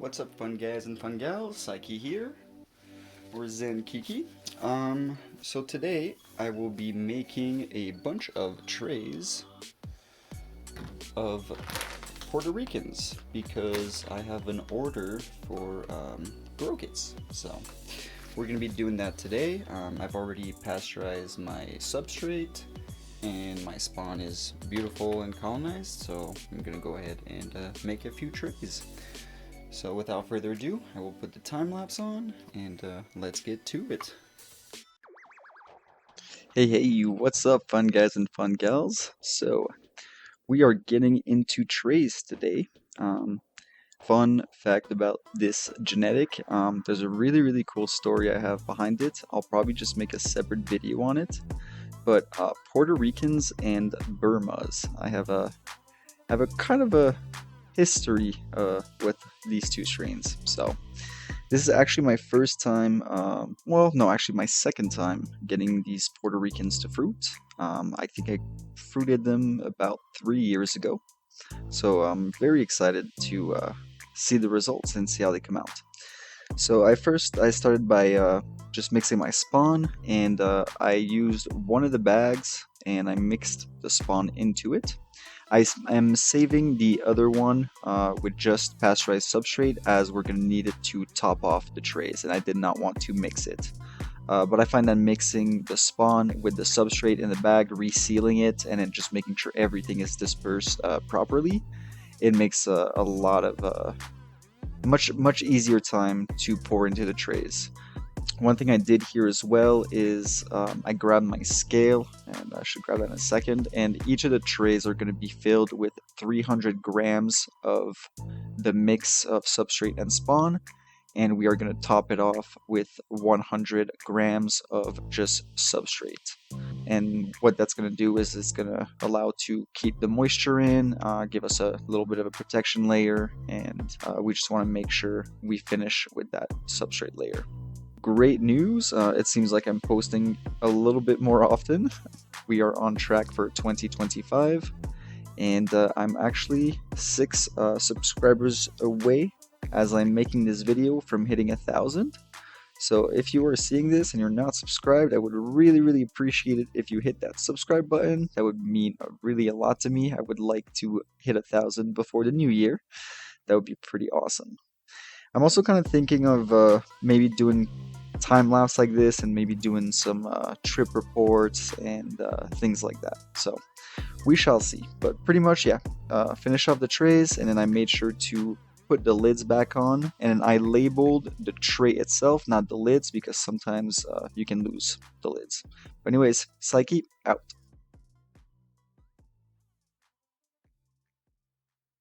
What's up, fun guys and fun gals? Psych-E here, or Zen Kiki. So today I will be making a bunch of trays of Puerto Ricans because I have an order for grow kits. So we're gonna be doing that today. I've already pasteurized my substrate and my spawn is beautiful and colonized, so I'm gonna go ahead and make a few trays. So without further ado, I will put the time lapse on and let's get to it. Hey, what's up, fun guys and fun gals? So we are getting into trays today. Fun fact about this genetic, there's a really cool story I have behind it. I'll probably just make a separate video on it. But Puerto Ricans and Burmas, I have a kind of a history with these two strains. So this is actually my first time, well, no, actually my second time getting these Puerto Ricans to fruit. I think I fruited them about 3 years ago. So I'm very excited to see the results and see how they come out. So I started by just mixing my spawn, and I used one of the bags and I mixed the spawn into it. I am saving the other one with just pasteurized substrate, as we're going to need it to top off the trays, and I did not want to mix it. But I find that mixing the spawn with the substrate in the bag, resealing it, and then just making sure everything is dispersed properly, it makes a lot of much easier time to pour into the trays. One thing I did here as well is I grabbed my scale, and I should grab that in a second, and each of the trays are going to be filled with 300 grams of the mix of substrate and spawn, and we are going to top it off with 100 grams of just substrate. And what that's going to do is it's going to allow to keep the moisture in, give us a little bit of a protection layer, and we just want to make sure we finish with that substrate layer. Great news, it seems like I'm posting a little bit more often. We are on track for 2025, and I'm actually 6 subscribers away as I'm making this video from hitting 1,000. So if you are seeing this and you're not subscribed, I would really appreciate it if you hit that subscribe button. That would mean really a lot to me. I would like to hit 1,000 before the new year. That would be pretty awesome. I'm also kind of thinking of maybe doing time lapse like this, and maybe doing some trip reports and things like that. So we shall see. But pretty much, yeah, finish off the trays, and then I made sure to put the lids back on, and I labeled the tray itself, not the lids, because sometimes you can lose the lids. But anyways, Psych-E out.